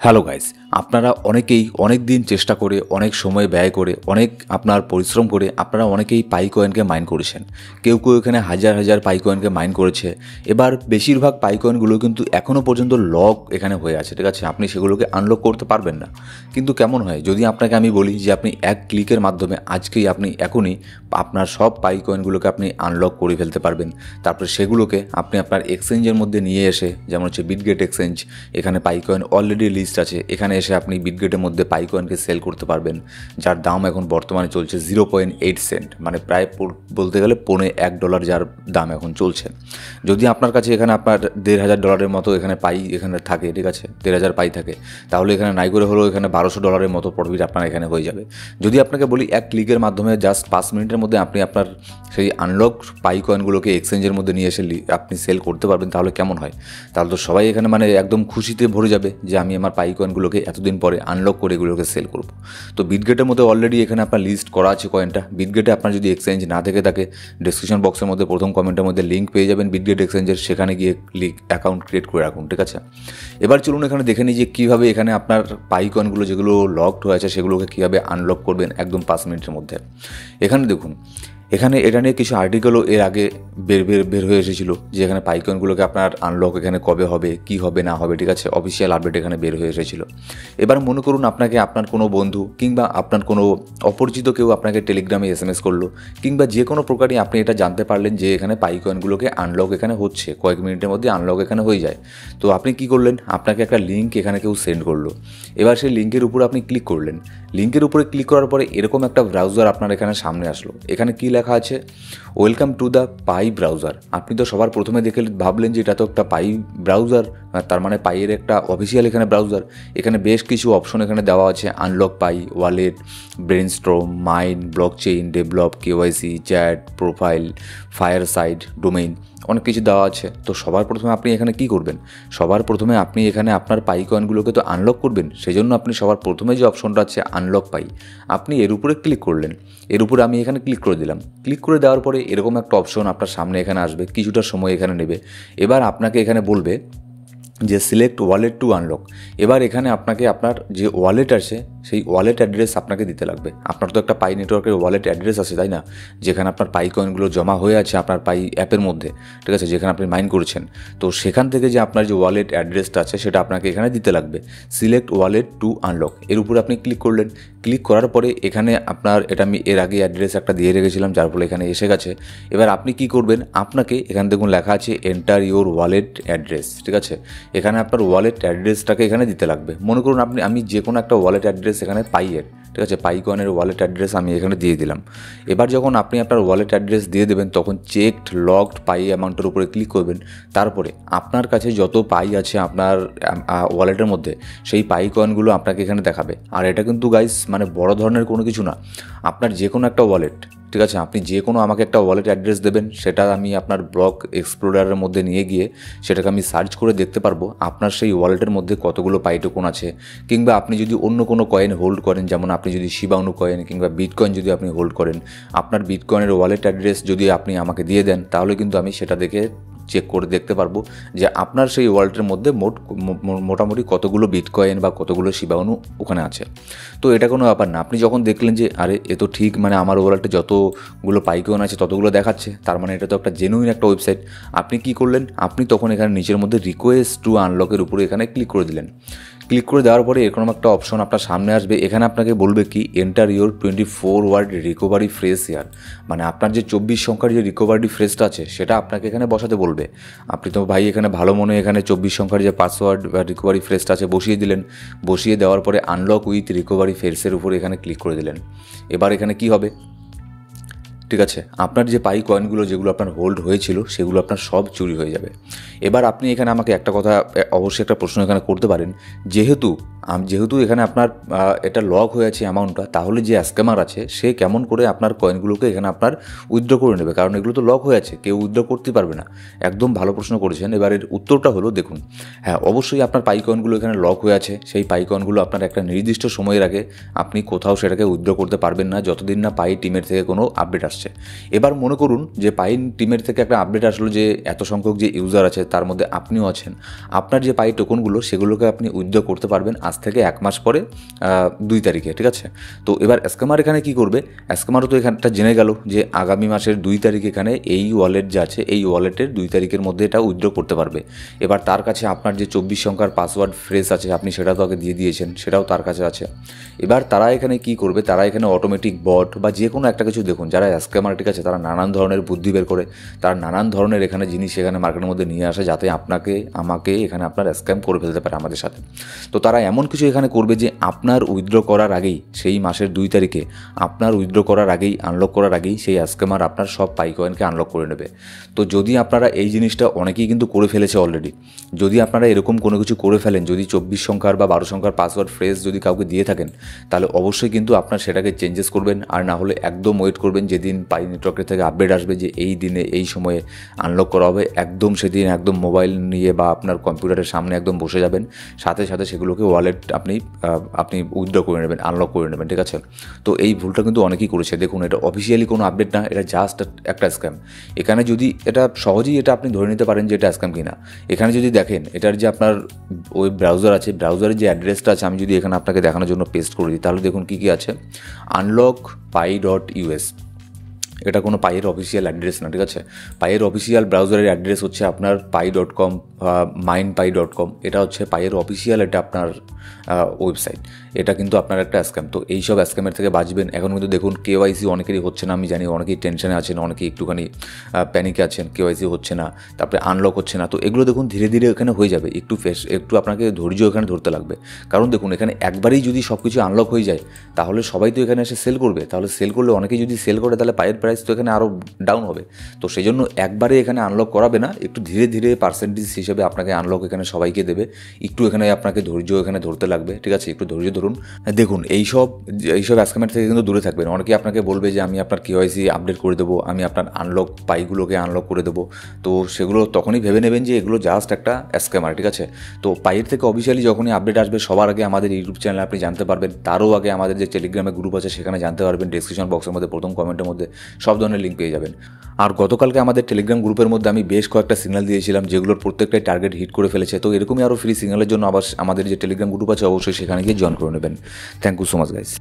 Hello guys, আপনারা অনেকেই অনেক দিন চেষ্টা করে, অনেক সময় ব্যয় করে, অনেক আপনার পরিশ্রম করে আপনারা অনেকেই পাই কয়েনকে মাইন করেছেন। কেউ কেউ এখানে হাজার হাজার পাই কয়েনকে মাইন করেছে। এবার বেশিরভাগ পাই কয়েনগুলো কিন্তু এখনও পর্যন্ত লক এখানে হয়ে আছে, ঠিক আছে? আপনি সেগুলোকে আনলক করতে পারবেন না। কিন্তু কেমন হয় যদি আপনাকে আমি বলি যে আপনি এক ক্লিকের মাধ্যমে আজকেই আপনি এখনই আপনার সব পাই কয়েনগুলোকে আপনি আনলক করে ফেলতে পারবেন। তারপরে সেগুলোকে আপনি আপনার এক্সচেঞ্জের মধ্যে নিয়ে এসে, যেমন হচ্ছে বিটগেট এক্সচেঞ্জ, এখানে পাই কয়েন অলরেডি লিস্ট আছে, এখানে এসে আপনি বিটগেটের মধ্যে পাই কয়েনকে সেল করতে পারবেন, যার দাম এখন বর্তমানে চলছে 0.8 সেন্ট, মানে প্রায় বলতে গেলে $1.5 যার দাম এখন চলছে। যদি আপনার কাছে এখানে আপনার $1,500 মতো এখানে পাই এখানে থাকে, ঠিক আছে, 1,000 পাই থাকে, তাহলে এখানে নাই করে হলেও এখানে $1,200 মতো প্রফিট আপনার এখানে হয়ে যাবে। যদি আপনাকে বলি এক ক্লিকের মাধ্যমে জাস্ট 5 মিনিটের মধ্যে আপনি আপনার সেই আনলক পাই কয়েনগুলোকে এক্সচেঞ্জের মধ্যে নিয়ে এসে আপনি সেল করতে পারবেন, তাহলে কেমন হয়? তাহলে তো সবাই এখানে মানে একদম খুশিতে ভরে যাবে যে আমি আমার পাই কয়েনগুলোকে এতদিন পরে আনলক করে এগুলোকে সেল করব। তো বিটগেটের মধ্যে অলরেডি এখানে আপনার লিস্ট করা আছে কয়েনটা। বিটগেটে আপনার যদি এক্সচেঞ্জ না থেকে থাকে, ডিসক্রিপশন বক্সের মধ্যে প্রথম কমেন্টের মধ্যে লিঙ্ক পেয়ে যাবেন বিটগেট এক্সচেঞ্জের, সেখানে গিয়ে অ্যাকাউন্ট ক্রিয়েট করে রাখুন, ঠিক আছে? এবার চলুন এখানে দেখে নিই যে কীভাবে এখানে আপনার পাই কয়েনগুলো যেগুলো লকড হয়ে আছে সেগুলোকে কীভাবে আনলক করবেন একদম 5 মিনিটের মধ্যে। এখানে দেখুন, এখানে এটা নিয়ে কিছু আর্টিকেলও এর আগে বের হয়ে এসেছিলো যে এখানে পাই কয়েনগুলোকে আপনার আনলক এখানে কবে হবে, কি হবে না হবে, ঠিক আছে? অফিসিয়াল আপডেট এখানে বের হয়ে এসেছিলো। এবার মনে করুন আপনাকে আপনার কোনো বন্ধু কিংবা আপনার কোনো অপরিচিত কেউ আপনাকে টেলিগ্রামে SMS করলো, কিংবা যে কোনো প্রকারই আপনি এটা জানতে পারলেন যে এখানে পাই কয়েনগুলোকে আনলক এখানে হচ্ছে, কয়েক মিনিটের মধ্যে আনলক এখানে হয়ে যায়। তো আপনি কি করলেন? আপনাকে একটা লিঙ্ক এখানে কেউ সেন্ড করলো। এবার সেই লিঙ্কের উপর আপনি ক্লিক করলেন। লিঙ্কের উপরে ক্লিক করার পরে এরকম একটা ব্রাউজার আপনার এখানে সামনে আসলো। এখানে কি লেখা আছে? Welcome to the pi browser. আপনি তো সবার প্রথমে দেখে ভাবলেন যে এটা তো একটা পাই ব্রাউজার, তার মানে পাইয়ের একটা অফিসিয়াল এখানে ব্রাউজার। এখানে বেশ কিছু অপশন এখানে দেওয়া আছে, unlock Pi, wallet, brainstorm, mine, blockchain, develop, KYC, chat, profile, fireside, domain, অনেক কিছু দেওয়া আছে। তো সবার প্রথমে আপনি এখানে কি করবেন? সবার প্রথমে আপনি এখানে আপনার পাই কয়েনগুলোকে তো আনলক করবেন, সেজন্য আপনি সবার প্রথমে যে অপশনটা আছে আনলক পাই, আপনি এর উপরে ক্লিক করলেন। এর উপরে আমি এখানে ক্লিক করে দিলাম। ক্লিক করে দেওয়ার পরে এরকম একটা অপশন আপনার সামনে এখানে আসবে, কিছুটা সময় এখানে নেবে। এবার আপনাকে এখানে বলবে যে সিলেক্ট ওয়ালেট টু আনলক। এবার এখানে আপনাকে আপনার যে ওয়ালেট আছে সেই ওয়ালেট অ্যাড্রেস আপনাকে দিতে লাগবে। আপনার তো একটা পাই নেটওয়ার্কের ওয়ালেট অ্যাড্রেস আছে, তাই না? যেখানে আপনার পাই কয়েনগুলো জমা হয়ে আছে আপনার পাই অ্যাপের মধ্যে, ঠিক আছে, যেখানে আপনি মাইন করেছেন। তো সেখান থেকে যে আপনার যে ওয়ালেট অ্যাড্রেসটা আছে সেটা আপনাকে এখানে দিতে লাগবে। সিলেক্ট ওয়ালেট টু আনলক, এর উপরে আপনি ক্লিক করলেন। ক্লিক করার পরে এখানে আপনার, এটা আমি এর আগে অ্যাড্রেস একটা দিয়ে রেখেছিলাম যার ফলে এখানে এসে গেছে। এবার আপনি কি করবেন? আপনাকে এখানে দেখুন লেখা আছে এন্টার ইউর ওয়ালেট অ্যাড্রেস, ঠিক আছে? এখানে আপনার ওয়ালেট অ্যাড্রেসটাকে এখানে দিতে লাগবে। মনে করুন আমি যে কোনো একটা ওয়ালেট অ্যাড্রেস এখানে পাইয়ের, ঠিক আছে, পাই কয়েনের ওয়ালেট অ্যাড্রেস আমি এখানে দিয়ে দিলাম। এবার যখন আপনি আপনার ওয়ালেট অ্যাড্রেস দিয়ে দেবেন তখন চেকড লগড পাই অ্যামাউন্টের উপরে ক্লিক করবেন। তারপরে আপনার কাছে যত পাই আছে আপনার ওয়ালেটের মধ্যে সেই পাই কয়েনগুলো আপনাকে এখানে দেখাবে। আর এটা কিন্তু গাইস মানে বড় ধরনের কোনো কিছু না, আপনার যে কোনো একটা ওয়ালেট, ঠিক আছে, আপনি যে কোনো আমাকে একটা ওয়ালেট অ্যাড্রেস দেবেন, সেটা আমি আপনার ব্লক এক্সপ্লোরারের মধ্যে নিয়ে গিয়ে সেটাকে আমি সার্চ করে দেখতে পারবো আপনার সেই ওয়ালেটের মধ্যে কতগুলো পাই টোকন আছে। কিংবা আপনি যদি অন্য কোনো কয়েন হোল্ড করেন, যেমন আপনি যদি শিবানু কয়েন কিংবা বিটকয়েন যদি আপনি হোল্ড করেন, আপনার বিটকয়েনের ওয়ালেট অ্যাড্রেস যদি আপনি আমাকে দিয়ে দেন, তাহলে কিন্তু আমি সেটা দেখে চেক করে দেখতে পারবো যে আপনার সেই ওয়ালেটের মধ্যে মোটামুটি কতগুলো বিটকয়েন বা কতগুলো শিবানু ওখানে আছে। তো এটা কোনো ব্যাপার না। আপনি যখন দেখলেন যে আরে এ তো ঠিক, মানে আমার ওয়ালেটে যতগুলো পাই কয়েন আছে ততগুলো দেখাচ্ছে, তার মানে এটা তো একটা জেনুইন একটা ওয়েবসাইট। আপনি কি করলেন? আপনি তখন এখানে নিচের মধ্যে রিকোয়েস্ট টু আনলকের উপরে এখানে ক্লিক করে দিলেন। ক্লিক করে দেওয়ার পরে এরকম একটা অপশন আপনার সামনে আসবে। এখানে আপনাকে বলবে কি enter your 24 word recovery phrase here, মানে আপনার যে 24 সংখ্যার যে রিকভারি ফ্রেজটা আছে সেটা আপনাকে এখানে বসাতে বলবে। আপনি তো ভাই এখানে ভালো মনে এখানে 24 সংখ্যার যে পাসওয়ার্ড বা রিকভারি ফ্রেজটা আছে বসিয়ে দিলেন। বসিয়ে দেওয়ার পরে আনলক উইথ রিকভারি ফ্রেজের উপরে এখানে ক্লিক করে দিলেন। এবার এখানে কি হবে? ঠিক আছে, আপনার যে পাই কয়েনগুলো যেগুলো আপনার হোল্ড হয়েছিল সেগুলো আপনার সব চুরি হয়ে যাবে। এবার আপনি এখানে আমাকে একটা কথা অবশ্যই একটা প্রশ্ন এখানে করতে পারেন, যেহেতু এখানে আপনার এটা লক হয়ে আছে অ্যামাউন্টটা, তাহলে যে স্ক্যামার আছে সে কেমন করে আপনার কয়েনগুলোকে এখানে আপনার উইথড্র করে নেবে? কারণ এগুলো তো লক হয়ে আছে, কেউ উইথড্র করতে পারবে না। একদম ভালো প্রশ্ন করেছেন। এবার এর উত্তরটা হলো, দেখুন, হ্যাঁ অবশ্যই আপনার পাই কয়েনগুলো এখানে লক হয়ে আছে। সেই পাই কয়েনগুলো আপনার একটা নির্দিষ্ট সময়ের আগে আপনি কোথাও সেটাকে উইথড্র করতে পারবেন না, যতদিন না পাই টিমের থেকে কোনো আপডেট আসছে। এবার মনে করুন যে পাই টিমের থেকে একটা আপডেট আসলো যে এত সংখ্যক যে ইউজার আছে তার মধ্যে আপনিও আছেন, আপনার যে পাই টোকনগুলো সেগুলোকে আপনি উইথড্র করতে পারবেন আজ থেকে 1 মাস পরে 2 তারিখে, ঠিক আছে। তো এবার স্ক্যামার এখানে কি করবে, স্ক্যামারও তো এখানটা জেনে গেল যে আগামী মাসের 2 তারিখ এখানে এই ওয়ালেট যে আছে এই ওয়ালেটের 2 তারিখের মধ্যে এটা উইথড্র করতে পারবে। এবার তার কাছে আপনার যে 24 সংখ্যার পাসওয়ার্ড ফ্রেশ আছে আপনি সেটা তো আগে দিয়ে দিয়েছেন, সেটাও তার কাছে আছে। এবার তারা এখানে কি করবে, তারা এখানে অটোমেটিক বট বা যে কোনো একটা কিছু, দেখুন যারা স্ক্যামার, ঠিক আছে, তারা নানান ধরনের বুদ্ধি বের করে, তারা নানান ধরনের এখানে জিনিস এখানে মার্কেটের মধ্যে নিয়ে আসে যাতে আপনাকে আমাকে এখানে আপনার স্ক্যাম করে ফেলতে পারে আমাদের সাথে। তো তারা এমন কিছু এখানে করবে যে আপনার উইথড্র করার আগেই, সেই মাসের 2 তারিখে আপনার উইথড্র করার আগেই, আনলক করার আগেই সেই স্ক্যামার আপনার সব পাই কয়েনকে আনলক করে নেবে। তো যদি আপনারা এই জিনিসটা অনেকেই কিন্তু করে ফেলেছে অলরেডি, যদি আপনারা এরকম কোনো কিছু করে ফেলেন, যদি 24 সংখ্যার বা 12 সংখ্যার পাসওয়ার্ড ফ্রেশ যদি কাউকে দিয়ে থাকেন, তাহলে অবশ্যই কিন্তু আপনার সেটাকে চেঞ্জেস করবেন। আর না হলে একদম ওয়েট করবেন যেদিন পাই নেটওয়ার্কের থেকে আপডেট আসবে যে এই দিনে এই সময়ে আনলক করা হবে, একদম সেদিন একদম মোবাইল নিয়ে বা আপনার কম্পিউটারের সামনে একদম বসে যাবেন, সাথে সাথে সেগুলোকে ওয়ালেট আপনি উইথড্র করে নেবেন, আনলক করে নেবেন, ঠিক আছে। তো এই ভুলটা কিন্তু অনেকেই করেছে। দেখুন, এটা অফিসিয়ালি কোনো আপডেট না, এটা জাস্ট একটা স্ক্যাম। এখানে যদি এটা সহজেই এটা আপনি ধরে নিতে পারেন যে এটা স্ক্যাম কিনা। এখানে যদি দেখেন এটার যে আপনার ওই ব্রাউজার আছে, ব্রাউজারের যে অ্যাড্রেসটা আছে, আমি যদি এখানে আপনাকে দেখানোর জন্য পেস্ট করে দিই তাহলে দেখুন কী কী আছে। unlockpi.us, এটা কোনো পাইয়ের অফিসিয়াল অ্যাড্রেস না, ঠিক আছে। পাইয়ের অফিসিয়াল ব্রাউজারের অ্যাড্রেস হচ্ছে আপনার pi.com, mindpi.com, এটা হচ্ছে পাইয়ের অফিসিয়াল, এটা আপনার ওয়েবসাইট। এটা কিন্তু আপনার একটা স্ক্যাম। তো এইসব স্ক্যামের থেকে বাঁচবেন। এখন কিন্তু দেখুন কেওয়াইসি অনেকেরই হচ্ছে না, আমি জানি অনেকেই টেনশনে আছেন, অনেকেই একটুখানি প্যানিকে আছেন, কেওয়াইসি হচ্ছে না, তারপরে আনলক হচ্ছে না। তো এগুলো দেখুন ধীরে ধীরে এখানে হয়ে যাবে, একটু আপনাকে ধৈর্য এখানে ধরতে লাগবে। কারণ দেখুন এখানে একবারেই যদি সব কিছু আনলক হয়ে যায় তাহলে সবাই তো এখানে এসে সেল করবে, তাহলে সেল করলে অনেকেই যদি সেল করে তাহলে পাইয়ের প্রাইস তো এখানে আরও ডাউন হবে। তো সেই জন্য একবারে এখানে আনলক করাবে না, একটু ধীরে ধীরে পার্সেন্টেজ হিসেবে আপনাকে আনলক এখানে সবাইকে দেবে। একটু এখানে আপনাকে ধৈর্য এখানে ধরতে লাগবে, ঠিক আছে, একটু ধৈর্য ধরুন। দেখুন এইসব স্ক্যামের থেকে কিন্তু দূরে থাকবেন। অনেকে আপনাকে বলবে যে আমি আপনার কেওয়াইসি আপডেট করে দেবো, আমি আপনার আনলক পাইগুলোকে আনলক করে দেবো। তো সেগুলো তখনই ভেবে নেবেন যে এগুলো জাস্ট একটা স্ক্যামার, ঠিক আছে। তো পাইয়ের থেকে অফিসিয়ালি যখনই আপডেট আসবে সবার আগে আমাদের ইউটিউব চ্যানেলে আপনি জানতে পারবেন, তারও আগে আমাদের যে টেলিগ্রামে গ্রুপ আছে সেখানে জানতে পারবেন। ডিসক্রিপশন বক্সের মধ্যে প্রথম কমেন্টের মধ্যে সব ধরনের লিঙ্ক পেয়ে যাবেন। আর গতকালকে আমাদের টেলিগ্রাম গ্রুপের মধ্যে আমি বেশ কয়েকটা সিগন্যাল দিয়েছিলাম যেগুলোর প্রত্যেকটাই টার্গেট হিট করে ফেলেছে। তো এরকমই আরও ফ্রি সিগন্যালের জন্য আবার আমাদের যে টেলিগ্রাম গ্রুপ আছে অবশ্যই সেখানে গিয়ে জয়েন করে নেবেন। Thank you so much guys.